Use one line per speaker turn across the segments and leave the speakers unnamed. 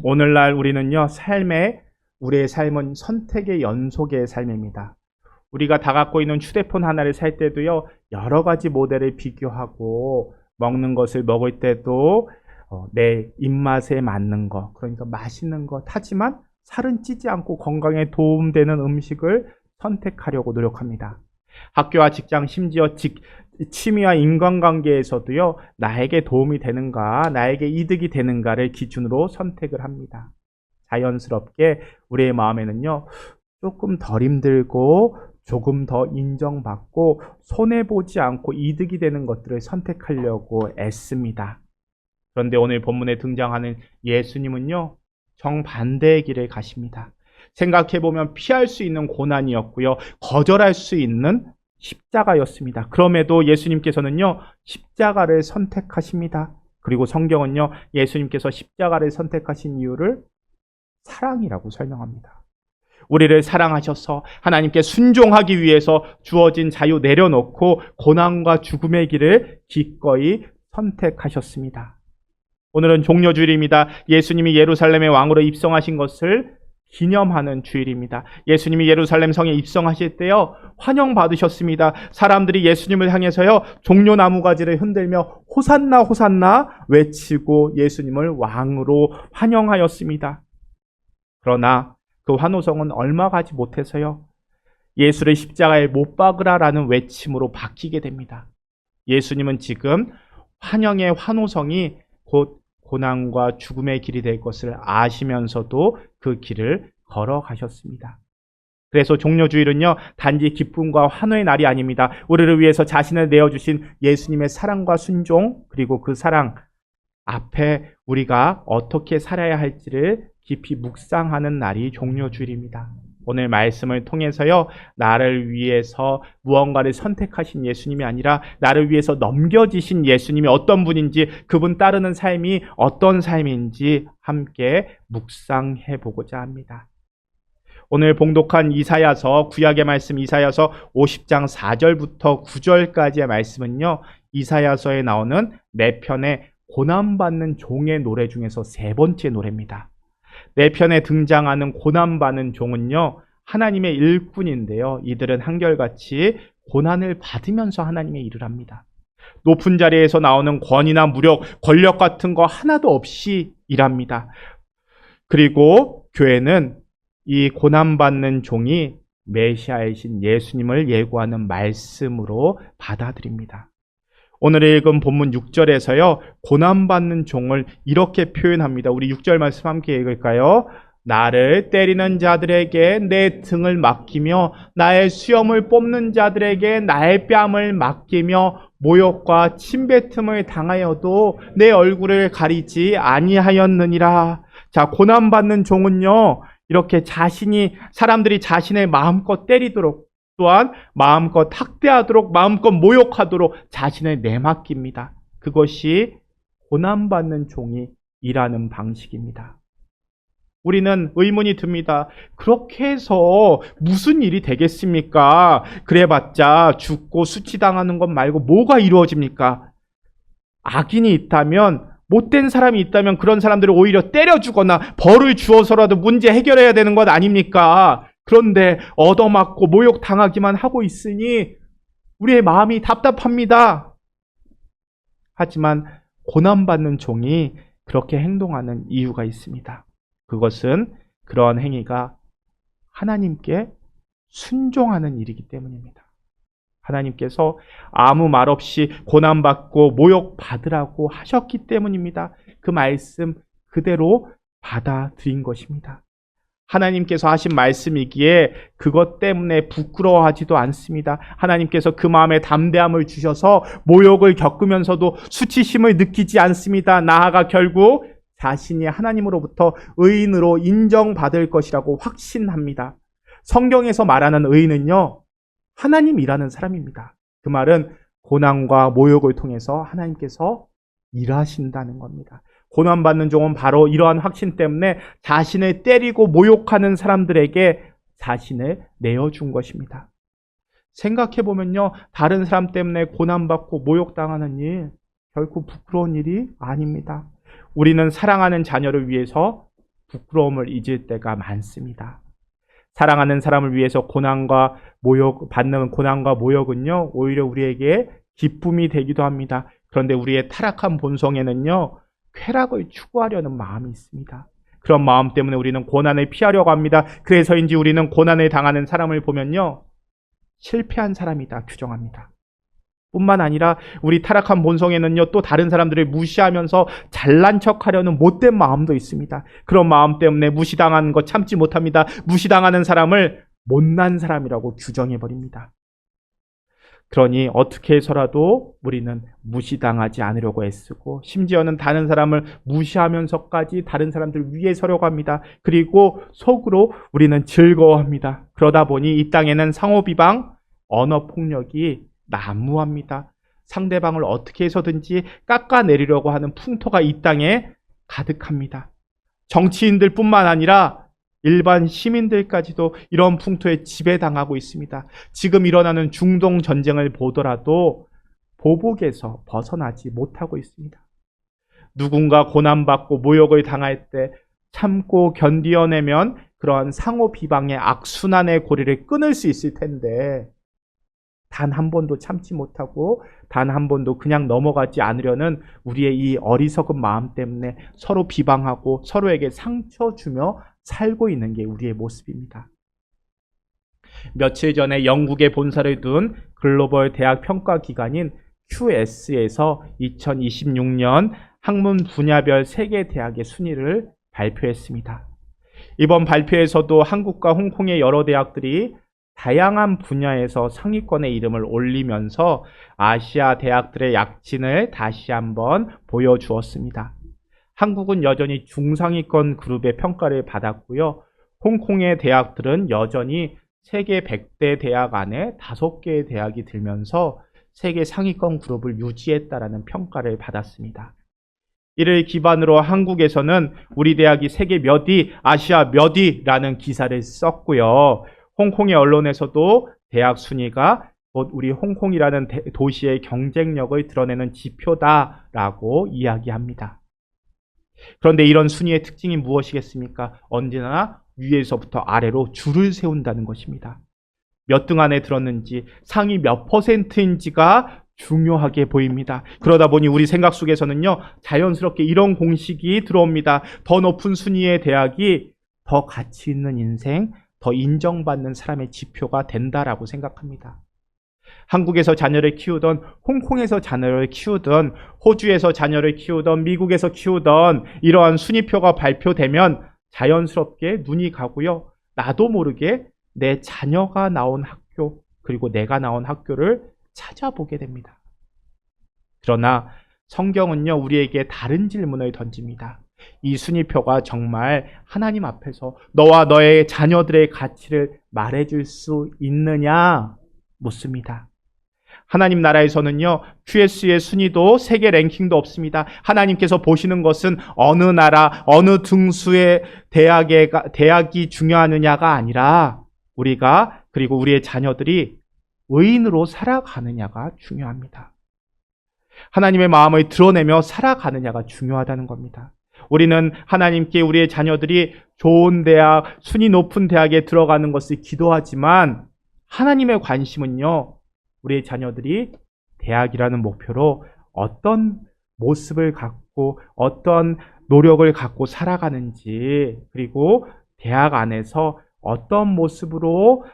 오늘날 우리는요, 우리의 삶은 선택의 연속의 삶입니다. 우리가 다 갖고 있는 휴대폰 하나를 살 때도요, 여러 가지 모델을 비교하고 먹는 것을 먹을 때도 내 입맛에 맞는 거, 그러니까 맛있는 것 하지만 살은 찌지 않고 건강에 도움되는 음식을 선택하려고 노력합니다. 학교와 직장, 심지어 취미와 인간관계에서도요, 나에게 도움이 되는가, 나에게 이득이 되는가를 기준으로 선택을 합니다. 자연스럽게 우리의 마음에는요, 조금 덜 힘들고 조금 더 인정받고 손해보지 않고 이득이 되는 것들을 선택하려고 애씁니다. 그런데 오늘 본문에 등장하는 예수님은요, 정반대의 길을 가십니다. 생각해보면 피할 수 있는 고난이었고요, 거절할 수 있는 십자가였습니다. 그럼에도 예수님께서는요, 십자가를 선택하십니다. 그리고 성경은요, 예수님께서 십자가를 선택하신 이유를 사랑이라고 설명합니다. 우리를 사랑하셔서 하나님께 순종하기 위해서 주어진 자유 내려놓고 고난과 죽음의 길을 기꺼이 선택하셨습니다. 오늘은 종려주일입니다. 예수님이 예루살렘의 왕으로 입성하신 것을 기념하는 주일입니다. 예수님이 예루살렘 성에 입성하실 때요, 환영받으셨습니다. 사람들이 예수님을 향해서요, 종려나무 가지를 흔들며 호산나 호산나 외치고 예수님을 왕으로 환영하였습니다. 그러나 그 환호성은 얼마 가지 못해서요, 예수를 십자가에 못 박으라라는 외침으로 바뀌게 됩니다. 예수님은 지금 환영의 환호성이 곧 고난과 죽음의 길이 될 것을 아시면서도 그 길을 걸어가셨습니다. 그래서 종려주일은요, 단지 기쁨과 환호의 날이 아닙니다. 우리를 위해서 자신을 내어주신 예수님의 사랑과 순종, 그리고 그 사랑 앞에 우리가 어떻게 살아야 할지를 깊이 묵상하는 날이 종려주일입니다. 오늘 말씀을 통해서요, 나를 위해서 무언가를 선택하신 예수님이 아니라 나를 위해서 넘겨지신 예수님이 어떤 분인지, 그분 따르는 삶이 어떤 삶인지 함께 묵상해 보고자 합니다. 오늘 봉독한 이사야서, 구약의 말씀 이사야서 50장 4절부터 9절까지의 말씀은요, 이사야서에 나오는 4편의 고난받는 종의 노래 중에서 3번째 노래입니다. 4편에 등장하는 고난받는 종은요, 하나님의 일꾼인데요, 이들은 한결같이 고난을 받으면서 하나님의 일을 합니다. 높은 자리에서 나오는 권위나 무력, 권력 같은 거 하나도 없이 일합니다. 그리고 교회는 이 고난받는 종이 메시아이신 예수님을 예고하는 말씀으로 받아들입니다. 오늘 읽은 본문 6절에서요, 고난받는 종을 이렇게 표현합니다. 우리 6절 말씀 함께 읽을까요? 나를 때리는 자들에게 내 등을 맡기며 나의 수염을 뽑는 자들에게 나의 뺨을 맡기며 모욕과 침뱉음을 당하여도 내 얼굴을 가리지 아니하였느니라. 자, 고난받는 종은요, 이렇게 사람들이 자신의 마음껏 때리도록, 또한 마음껏 학대하도록, 마음껏 모욕하도록 자신을 내맡깁니다. 그것이 고난받는 종이 일하는 방식입니다. 우리는 의문이 듭니다. 그렇게 해서 무슨 일이 되겠습니까? 그래봤자 죽고 수치당하는 것 말고 뭐가 이루어집니까? 악인이 있다면, 못된 사람이 있다면 그런 사람들을 오히려 때려주거나 벌을 주어서라도 문제 해결해야 되는 것 아닙니까? 그런데 얻어맞고 모욕당하기만 하고 있으니 우리의 마음이 답답합니다. 하지만 고난받는 종이 그렇게 행동하는 이유가 있습니다. 그것은 그러한 행위가 하나님께 순종하는 일이기 때문입니다. 하나님께서 아무 말 없이 고난받고 모욕받으라고 하셨기 때문입니다. 그 말씀 그대로 받아들인 것입니다. 하나님께서 하신 말씀이기에 그것 때문에 부끄러워하지도 않습니다. 하나님께서 그 마음에 담대함을 주셔서 모욕을 겪으면서도 수치심을 느끼지 않습니다. 나아가 결국 자신이 하나님으로부터 의인으로 인정받을 것이라고 확신합니다. 성경에서 말하는 의인은요, 하나님이라는 사람입니다. 그 말은 고난과 모욕을 통해서 하나님께서 일하신다는 겁니다. 고난받는 종은 바로 이러한 확신 때문에 자신을 때리고 모욕하는 사람들에게 자신을 내어준 것입니다. 생각해보면요, 다른 사람 때문에 고난받고 모욕당하는 일, 결코 부끄러운 일이 아닙니다. 우리는 사랑하는 자녀를 위해서 부끄러움을 잊을 때가 많습니다. 사랑하는 사람을 위해서 받는 고난과 모욕은요, 오히려 우리에게 기쁨이 되기도 합니다. 그런데 우리의 타락한 본성에는요, 쾌락을 추구하려는 마음이 있습니다. 그런 마음 때문에 우리는 고난을 피하려고 합니다. 그래서인지 우리는 고난을 당하는 사람을 보면요, 실패한 사람이다 규정합니다. 뿐만 아니라 우리 타락한 본성에는요, 또 다른 사람들을 무시하면서 잘난 척하려는 못된 마음도 있습니다. 그런 마음 때문에 무시당하는 거 참지 못합니다. 무시당하는 사람을 못난 사람이라고 규정해버립니다. 그러니 어떻게 해서라도 우리는 무시당하지 않으려고 애쓰고, 심지어는 다른 사람을 무시하면서까지 다른 사람들 위에 서려고 합니다. 그리고 속으로 우리는 즐거워합니다. 그러다 보니 이 땅에는 상호비방, 언어폭력이 난무합니다. 상대방을 어떻게 해서든지 깎아내리려고 하는 풍토가 이 땅에 가득합니다. 정치인들 뿐만 아니라 일반 시민들까지도 이런 풍토에 지배당하고 있습니다. 지금 일어나는 중동 전쟁을 보더라도 보복에서 벗어나지 못하고 있습니다. 누군가 고난받고 모욕을 당할 때 참고 견디어내면 그러한 상호 비방의 악순환의 고리를 끊을 수 있을 텐데, 단 한 번도 참지 못하고 단 한 번도 그냥 넘어가지 않으려는 우리의 이 어리석은 마음 때문에 서로 비방하고 서로에게 상처 주며 살고 있는 게 우리의 모습입니다. 며칠 전에 영국에 본사를 둔 글로벌 대학 평가 기관인 QS에서 2026년 학문 분야별 세계 대학의 순위를 발표했습니다. 이번 발표에서도 한국과 홍콩의 여러 대학들이 다양한 분야에서 상위권의 이름을 올리면서 아시아 대학들의 약진을 다시 한번 보여주었습니다. 한국은 여전히 중상위권 그룹의 평가를 받았고요. 홍콩의 대학들은 여전히 세계 100대 대학 안에 5개의 대학이 들면서 세계 상위권 그룹을 유지했다라는 평가를 받았습니다. 이를 기반으로 한국에서는 우리 대학이 세계 몇 위, 아시아 몇 위라는 기사를 썼고요. 홍콩의 언론에서도 대학 순위가 우리 홍콩이라는 도시의 경쟁력을 드러내는 지표다라고 이야기합니다. 그런데 이런 순위의 특징이 무엇이겠습니까? 언제나 위에서부터 아래로 줄을 세운다는 것입니다. 몇 등 안에 들었는지, 상위 몇 %인지가 중요하게 보입니다. 그러다 보니 우리 생각 속에서는요, 자연스럽게 이런 공식이 들어옵니다. 더 높은 순위의 대학이 더 가치 있는 인생, 더 인정받는 사람의 지표가 된다라고 생각합니다. 한국에서 자녀를 키우던, 홍콩에서 자녀를 키우던, 호주에서 자녀를 키우던, 미국에서 키우던 이러한 순위표가 발표되면 자연스럽게 눈이 가고요. 나도 모르게 내 자녀가 나온 학교, 그리고 내가 나온 학교를 찾아보게 됩니다. 그러나 성경은요, 우리에게 다른 질문을 던집니다. 이 순위표가 정말 하나님 앞에서 너와 너의 자녀들의 가치를 말해줄 수 있느냐 묻습니다. 하나님 나라에서는요, QS의 순위도 세계 랭킹도 없습니다. 하나님께서 보시는 것은 어느 나라, 어느 등수의 대학이 중요하느냐가 아니라 우리가, 그리고 우리의 자녀들이 의인으로 살아가느냐가 중요합니다. 하나님의 마음을 드러내며 살아가느냐가 중요하다는 겁니다. 우리는 하나님께 우리의 자녀들이 좋은 대학, 순위 높은 대학에 들어가는 것을 기도하지만 하나님의 관심은요, 우리의 자녀들이 대학이라는 목표로 어떤 모습을 갖고 어떤 노력을 갖고 살아가는지, 그리고 대학 안에서 어떤 모습으로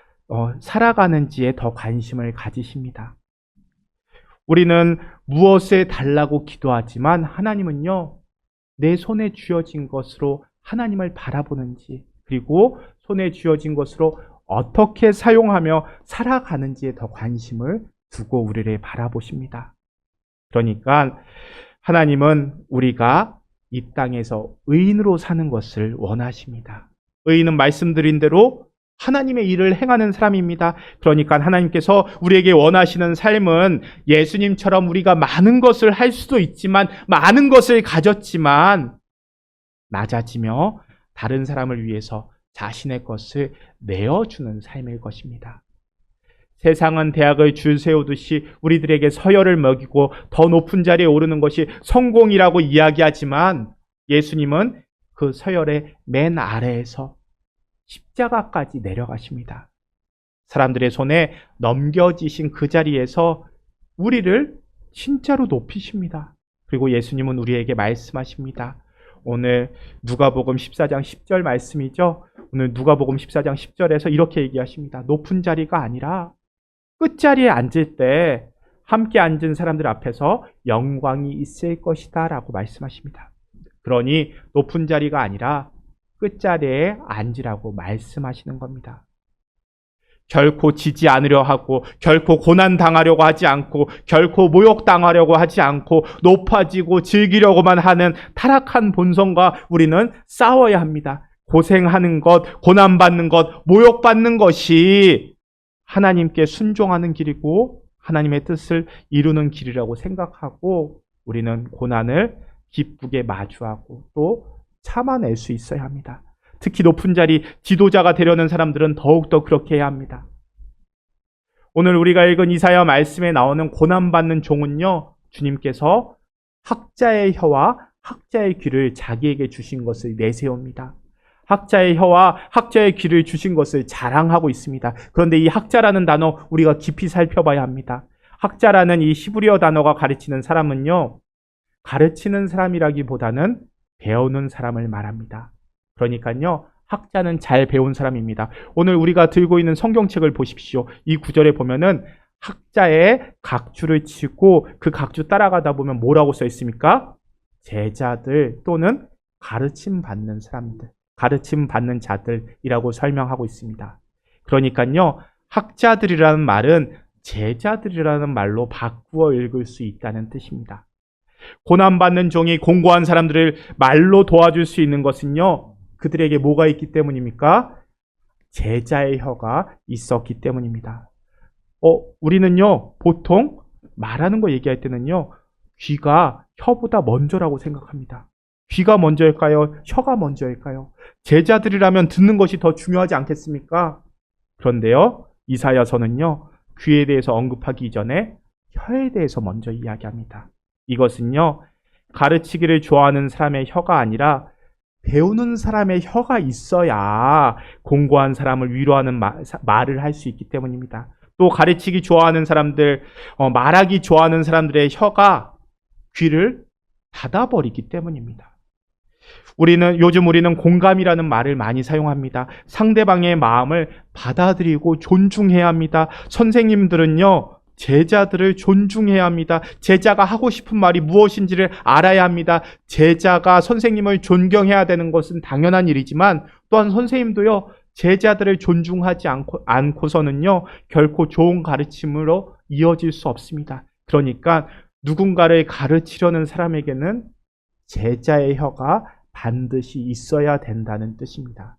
살아가는지에 더 관심을 가지십니다. 우리는 무엇을 달라고 기도하지만 하나님은요, 내 손에 쥐어진 것으로 하나님을 바라보는지, 그리고 손에 쥐어진 것으로 어떻게 사용하며 살아가는지에 더 관심을 두고 우리를 바라보십니다. 그러니까 하나님은 우리가 이 땅에서 의인으로 사는 것을 원하십니다. 의인은 말씀드린 대로 하나님의 일을 행하는 사람입니다. 그러니까 하나님께서 우리에게 원하시는 삶은 예수님처럼 우리가 많은 것을 할 수도 있지만, 많은 것을 가졌지만 낮아지며 다른 사람을 위해서 자신의 것을 내어주는 삶일 것입니다. 세상은 대학을 줄 세우듯이 우리들에게 서열을 먹이고 더 높은 자리에 오르는 것이 성공이라고 이야기하지만 예수님은 그 서열의 맨 아래에서 십자가까지 내려가십니다. 사람들의 손에 넘겨지신 그 자리에서 우리를 진짜로 높이십니다. 그리고 예수님은 우리에게 말씀하십니다. 오늘 누가복음 14장 10절 말씀이죠. 오늘 누가복음 14장 10절에서 이렇게 얘기하십니다. 높은 자리가 아니라 끝자리에 앉을 때 함께 앉은 사람들 앞에서 영광이 있을 것이다 라고 말씀하십니다. 그러니 높은 자리가 아니라 끝자리에 앉으라고 말씀하시는 겁니다. 결코 지지 않으려 하고 결코 고난당하려고 하지 않고 결코 모욕당하려고 하지 않고 높아지고 즐기려고만 하는 타락한 본성과 우리는 싸워야 합니다. 고생하는 것, 고난받는 것, 모욕받는 것이 하나님께 순종하는 길이고 하나님의 뜻을 이루는 길이라고 생각하고 우리는 고난을 기쁘게 마주하고 또 참아낼 수 있어야 합니다. 특히 높은 자리, 지도자가 되려는 사람들은 더욱더 그렇게 해야 합니다. 오늘 우리가 읽은 이사야 말씀에 나오는 고난받는 종은요, 주님께서 학자의 혀와 학자의 귀를 자기에게 주신 것을 내세웁니다. 학자의 혀와 학자의 귀를 주신 것을 자랑하고 있습니다. 그런데 이 학자라는 단어 우리가 깊이 살펴봐야 합니다. 학자라는 이 히브리어 단어가 가르치는 사람은요, 가르치는 사람이라기보다는 배우는 사람을 말합니다. 그러니까요, 학자는 잘 배운 사람입니다. 오늘 우리가 들고 있는 성경책을 보십시오. 이 구절에 보면은 학자의 각주를 치고 그 각주 따라가다 보면 뭐라고 써 있습니까? 제자들 또는 가르침 받는 사람들, 가르침 받는 자들이라고 설명하고 있습니다. 그러니까요, 학자들이라는 말은 제자들이라는 말로 바꾸어 읽을 수 있다는 뜻입니다. 고난받는 종이 공고한 사람들을 말로 도와줄 수 있는 것은요, 그들에게 뭐가 있기 때문입니까? 제자의 혀가 있었기 때문입니다. 우리는요, 보통 말하는 거 얘기할 때는요, 귀가 혀보다 먼저라고 생각합니다. 귀가 먼저일까요? 혀가 먼저일까요? 제자들이라면 듣는 것이 더 중요하지 않겠습니까? 그런데요, 이사야서는요, 귀에 대해서 언급하기 이전에 혀에 대해서 먼저 이야기합니다. 이것은요, 가르치기를 좋아하는 사람의 혀가 아니라 배우는 사람의 혀가 있어야 공고한 사람을 위로하는 말을 할 수 있기 때문입니다. 또 가르치기 좋아하는 사람들, 말하기 좋아하는 사람들의 혀가 귀를 닫아버리기 때문입니다. 요즘 우리는 공감이라는 말을 많이 사용합니다. 상대방의 마음을 받아들이고 존중해야 합니다. 선생님들은요, 제자들을 존중해야 합니다. 제자가 하고 싶은 말이 무엇인지를 알아야 합니다. 제자가 선생님을 존경해야 되는 것은 당연한 일이지만 또한 선생님도요, 제자들을 존중하지 않고서는요, 결코 좋은 가르침으로 이어질 수 없습니다. 그러니까 누군가를 가르치려는 사람에게는 제자의 혀가 반드시 있어야 된다는 뜻입니다.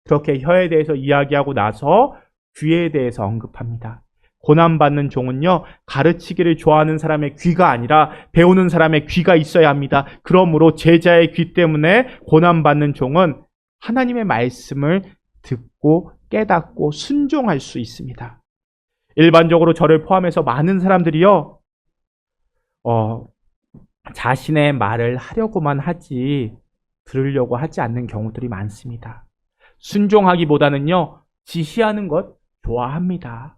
그렇게 혀에 대해서 이야기하고 나서 귀에 대해서 언급합니다. 고난받는 종은요, 가르치기를 좋아하는 사람의 귀가 아니라 배우는 사람의 귀가 있어야 합니다. 그러므로 제자의 귀 때문에 고난받는 종은 하나님의 말씀을 듣고 깨닫고 순종할 수 있습니다. 일반적으로 저를 포함해서 많은 사람들이요, 자신의 말을 하려고만 하지 들으려고 하지 않는 경우들이 많습니다. 순종하기보다는요, 지시하는 것 좋아합니다.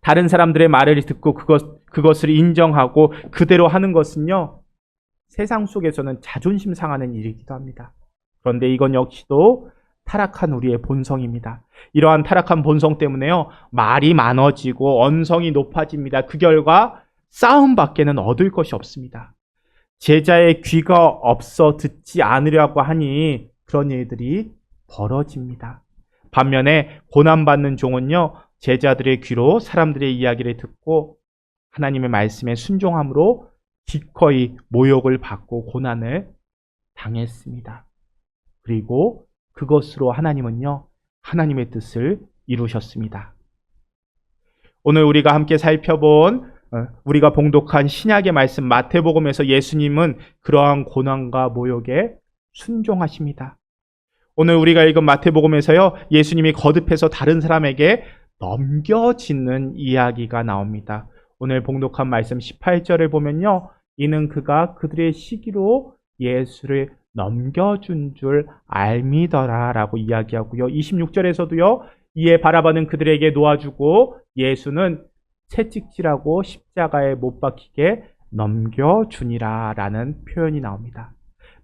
다른 사람들의 말을 듣고 그것을 인정하고 그대로 하는 것은요, 세상 속에서는 자존심 상하는 일이기도 합니다. 그런데 이건 역시도 타락한 우리의 본성입니다. 이러한 타락한 본성 때문에요, 말이 많아지고 언성이 높아집니다. 그 결과 싸움밖에는 얻을 것이 없습니다. 제자의 귀가 없어 듣지 않으려고 하니 그런 일들이 벌어집니다. 반면에 고난받는 종은요, 제자들의 귀로 사람들의 이야기를 듣고 하나님의 말씀에 순종함으로 기꺼이 모욕을 받고 고난을 당했습니다. 그리고 그것으로 하나님은요, 하나님의 뜻을 이루셨습니다. 오늘 우리가 함께 살펴본 우리가 봉독한 신약의 말씀 마태복음에서 예수님은 그러한 고난과 모욕에 순종하십니다. 오늘 우리가 읽은 마태복음에서요, 예수님이 거듭해서 다른 사람에게 넘겨짓는 이야기가 나옵니다. 오늘 봉독한 말씀 18절을 보면요, 이는 그가 그들의 시기로 예수를 넘겨준 줄 알미더라 라고 이야기하고요. 26절에서도요. 이에 바라보는 그들에게 놓아주고 예수는 채찍질하고 십자가에 못 박히게 넘겨주니라 라는 표현이 나옵니다.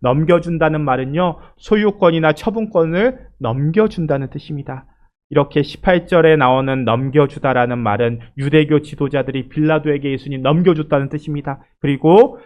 넘겨준다는 말은요. 소유권이나 처분권을 넘겨준다는 뜻입니다. 이렇게 18절에 나오는 넘겨주다라는 말은 유대교 지도자들이 빌라도에게 예수님 넘겨줬다는 뜻입니다. 그리고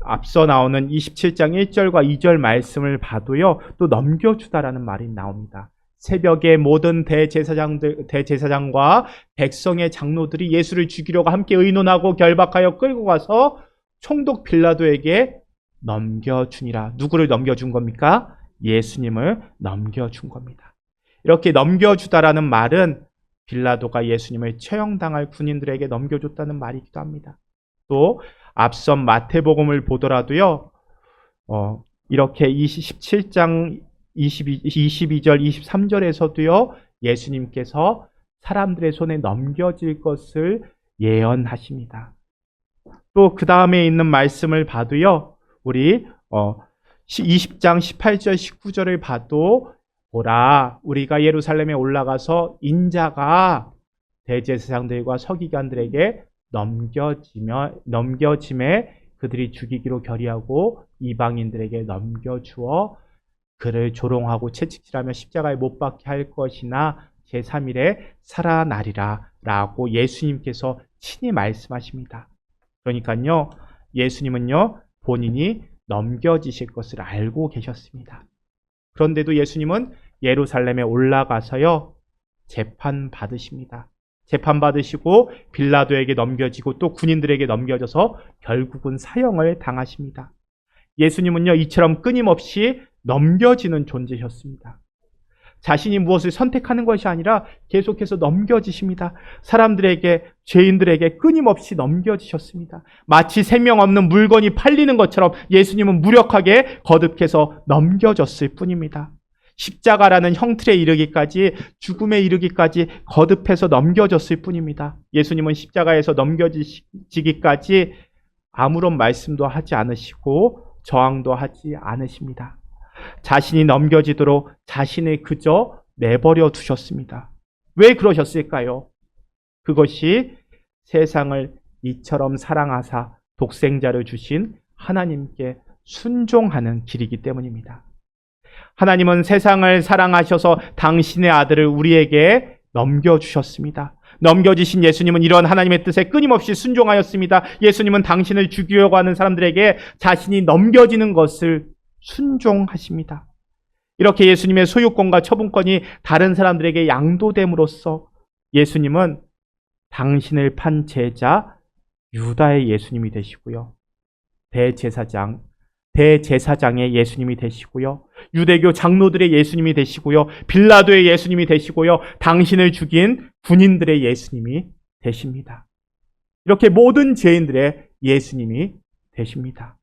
앞서 나오는 27장 1절과 2절 말씀을 봐도요. 또 넘겨주다라는 말이 나옵니다. 새벽에 모든 대제사장과 백성의 장로들이 예수를 죽이려고 함께 의논하고 결박하여 끌고 가서 총독 빌라도에게 넘겨주니라. 누구를 넘겨준 겁니까? 예수님을 넘겨준 겁니다. 이렇게 넘겨주다라는 말은 빌라도가 예수님을 처형당할 군인들에게 넘겨줬다는 말이기도 합니다. 또 앞선 마태복음을 보더라도요. 이렇게 17장 22절 23절에서도요. 예수님께서 사람들의 손에 넘겨질 것을 예언하십니다. 또 그 다음에 있는 말씀을 봐도요. 우리 20장 18절 19절을 봐도 보라 우리가 예루살렘에 올라가서 인자가 대제사장들과 서기관들에게 넘겨짐에 그들이 죽이기로 결의하고 이방인들에게 넘겨주어 그를 조롱하고 채찍질하며 십자가에 못 박게 할 것이나 제3일에 살아나리라 라고 예수님께서 친히 말씀하십니다. 그러니까요 예수님은요 본인이 넘겨지실 것을 알고 계셨습니다. 그런데도 예수님은 예루살렘에 올라가서요 재판 받으십니다. 재판 받으시고 빌라도에게 넘겨지고 또 군인들에게 넘겨져서 결국은 사형을 당하십니다. 예수님은요 이처럼 끊임없이 넘겨지는 존재셨습니다. 자신이 무엇을 선택하는 것이 아니라 계속해서 넘겨지십니다. 사람들에게, 죄인들에게 끊임없이 넘겨지셨습니다. 마치 생명 없는 물건이 팔리는 것처럼 예수님은 무력하게 거듭해서 넘겨졌을 뿐입니다. 십자가라는 형틀에 이르기까지, 죽음에 이르기까지 거듭해서 넘겨졌을 뿐입니다. 예수님은 십자가에서 넘겨지기까지 아무런 말씀도 하지 않으시고 저항도 하지 않으십니다. 자신이 넘겨지도록 자신을 그저 내버려 두셨습니다. 왜 그러셨을까요? 그것이 세상을 이처럼 사랑하사 독생자를 주신 하나님께 순종하는 길이기 때문입니다. 하나님은 세상을 사랑하셔서 당신의 아들을 우리에게 넘겨주셨습니다. 넘겨지신 예수님은 이런 하나님의 뜻에 끊임없이 순종하였습니다. 예수님은 당신을 죽이려고 하는 사람들에게 자신이 넘겨지는 것을 순종하십니다. 이렇게 예수님의 소유권과 처분권이 다른 사람들에게 양도됨으로써 예수님은 당신을 판 제자 유다의 예수님이 되시고요. 대제사장의 예수님이 되시고요. 유대교 장로들의 예수님이 되시고요. 빌라도의 예수님이 되시고요. 당신을 죽인 군인들의 예수님이 되십니다. 이렇게 모든 죄인들의 예수님이 되십니다.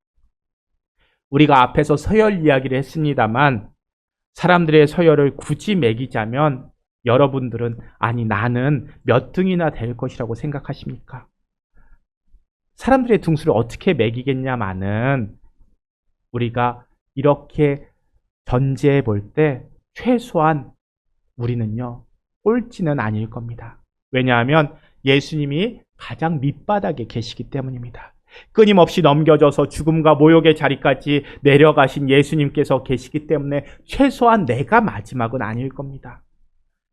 우리가 앞에서 서열 이야기를 했습니다만 사람들의 서열을 굳이 매기자면 여러분들은 아니 나는 몇 등이나 될 것이라고 생각하십니까? 사람들의 등수를 어떻게 매기겠냐마는 우리가 이렇게 전제해 볼 때 최소한 우리는요 꼴찌는 아닐 겁니다. 왜냐하면 예수님이 가장 밑바닥에 계시기 때문입니다. 끊임없이 넘겨져서 죽음과 모욕의 자리까지 내려가신 예수님께서 계시기 때문에 최소한 내가 마지막은 아닐 겁니다.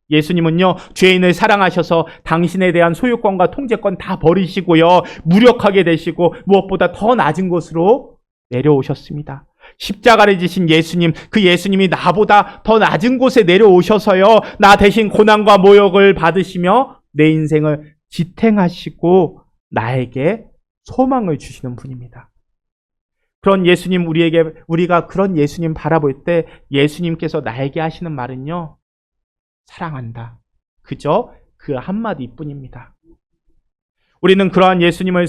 예수님은요 죄인을 사랑하셔서 당신에 대한 소유권과 통제권 다 버리시고요 무력하게 되시고 무엇보다 더 낮은 곳으로 내려오셨습니다. 십자가를 지신 예수님, 그 예수님이 나보다 더 낮은 곳에 내려오셔서요 나 대신 고난과 모욕을 받으시며 내 인생을 지탱하시고 나에게 소망을 주시는 분입니다. 그런 예수님, 우리가 그런 예수님 바라볼 때 예수님께서 나에게 하시는 말은요 사랑한다. 그저 그 한마디뿐입니다. 우리는 그런 예수님의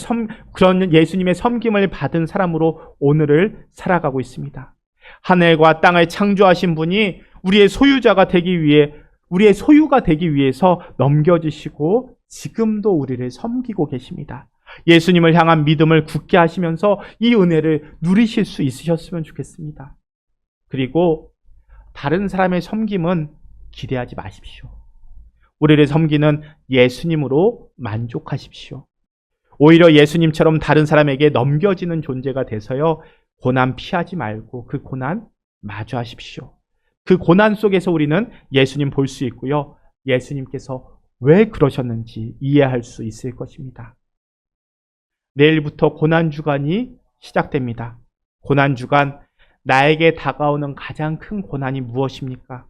섬김을 받은 사람으로 오늘을 살아가고 있습니다. 하늘과 땅을 창조하신 분이 우리의 소유가 되기 위해서 넘겨주시고 지금도 우리를 섬기고 계십니다. 예수님을 향한 믿음을 굳게 하시면서 이 은혜를 누리실 수 있으셨으면 좋겠습니다. 그리고 다른 사람의 섬김은 기대하지 마십시오. 우리를 섬기는 예수님으로 만족하십시오. 오히려 예수님처럼 다른 사람에게 넘겨지는 존재가 돼서요, 고난 피하지 말고 그 고난 마주하십시오. 그 고난 속에서 우리는 예수님 볼 수 있고요, 예수님께서 왜 그러셨는지 이해할 수 있을 것입니다. 내일부터 고난주간이 시작됩니다. 고난주간, 나에게 다가오는 가장 큰 고난이 무엇입니까?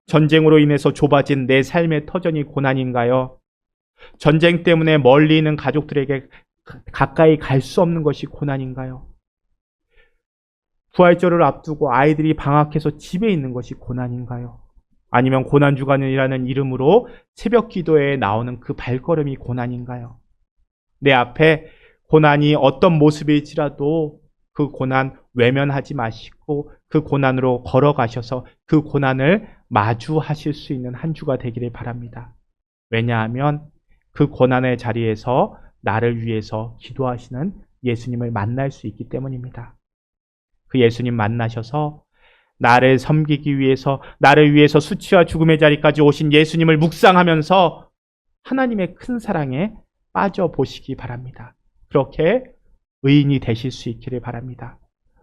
전쟁으로 인해서 좁아진 내 삶의 터전이 고난인가요? 전쟁 때문에 멀리 있는 가족들에게 가까이 갈 수 없는 것이 고난인가요? 부활절을 앞두고 아이들이 방학해서 집에 있는 것이 고난인가요? 아니면 고난주간이라는 이름으로 새벽 기도에 나오는 그 발걸음이 고난인가요? 내 앞에 고난이 어떤 모습일지라도 그 고난 외면하지 마시고 그 고난으로 걸어가셔서 그 고난을 마주하실 수 있는 한 주가 되기를 바랍니다. 왜냐하면 그 고난의 자리에서 나를 위해서 기도하시는 예수님을 만날 수 있기 때문입니다. 그 예수님 만나셔서 나를 섬기기 위해서, 나를 위해서 수치와 죽음의 자리까지 오신 예수님을 묵상하면서 하나님의 큰 사랑에 빠져보시기 바랍니다. 그렇게 의인이 되실 수 있기를 바랍니다.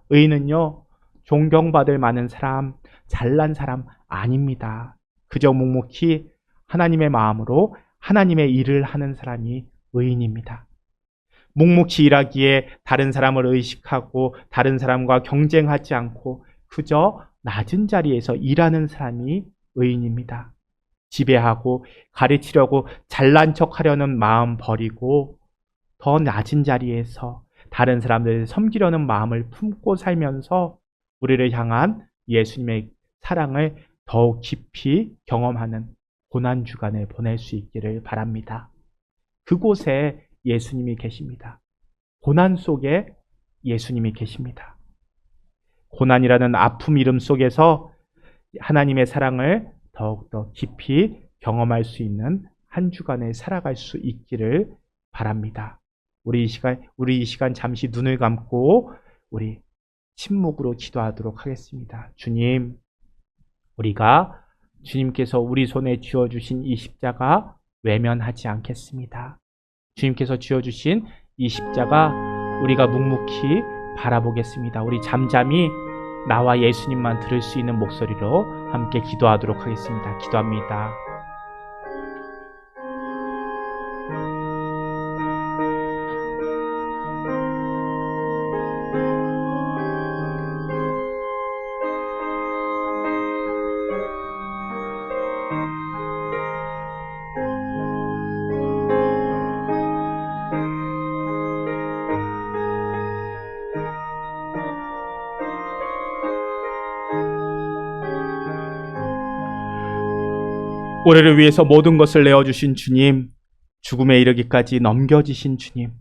의인은요, 존경받을 만한 사람, 잘난 사람 아닙니다. 그저 묵묵히 하나님의 마음으로 하나님의 일을 하는 사람이 의인입니다. 묵묵히 일하기에 다른 사람을 의식하고 다른 사람과 경쟁하지 않고 그저 낮은 자리에서 일하는 사람이 의인입니다. 지배하고 가르치려고 잘난 척하려는 마음 버리고 더 낮은 자리에서 다른 사람들을 섬기려는 마음을 품고 살면서 우리를 향한 예수님의 사랑을 더욱 깊이 경험하는 고난주간을 보낼 수 있기를 바랍니다. 그곳에 예수님이 계십니다. 고난 속에 예수님이 계십니다. 고난이라는 아픔 이름 속에서 하나님의 사랑을 더욱더 깊이 경험할 수 있는 한 주간을 살아갈 수 있기를 바랍니다. 우리 이 시간 잠시 눈을 감고 우리 침묵으로 기도하도록 하겠습니다. 주님, 우리가 주님께서 우리 손에 쥐어주신 이 십자가 외면하지 않겠습니다. 주님께서 쥐어주신 이 십자가 우리가 묵묵히 바라보겠습니다. 우리 잠잠히 나와 예수님만 들을 수 있는 목소리로 함께 기도하도록 하겠습니다. 기도합니다. 우리를 위해서 모든 것을 내어주신 주님, 죽음에 이르기까지 넘겨지신 주님,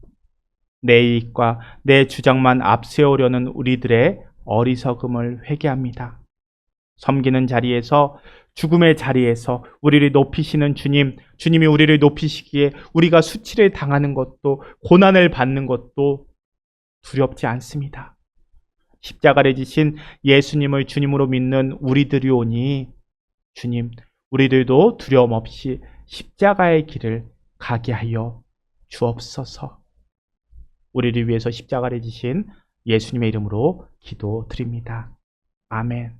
내 이익과 내 주장만 앞세우려는 우리들의 어리석음을 회개합니다. 섬기는 자리에서, 죽음의 자리에서 우리를 높이시는 주님, 주님이 우리를 높이시기에 우리가 수치를 당하는 것도 고난을 받는 것도 두렵지 않습니다. 십자가를 지신 예수님을 주님으로 믿는 우리들이오니 주님, 우리들도 두려움 없이 십자가의 길을 가게 하여 주옵소서. 우리를 위해서 십자가를 지신 예수님의 이름으로 기도드립니다. 아멘.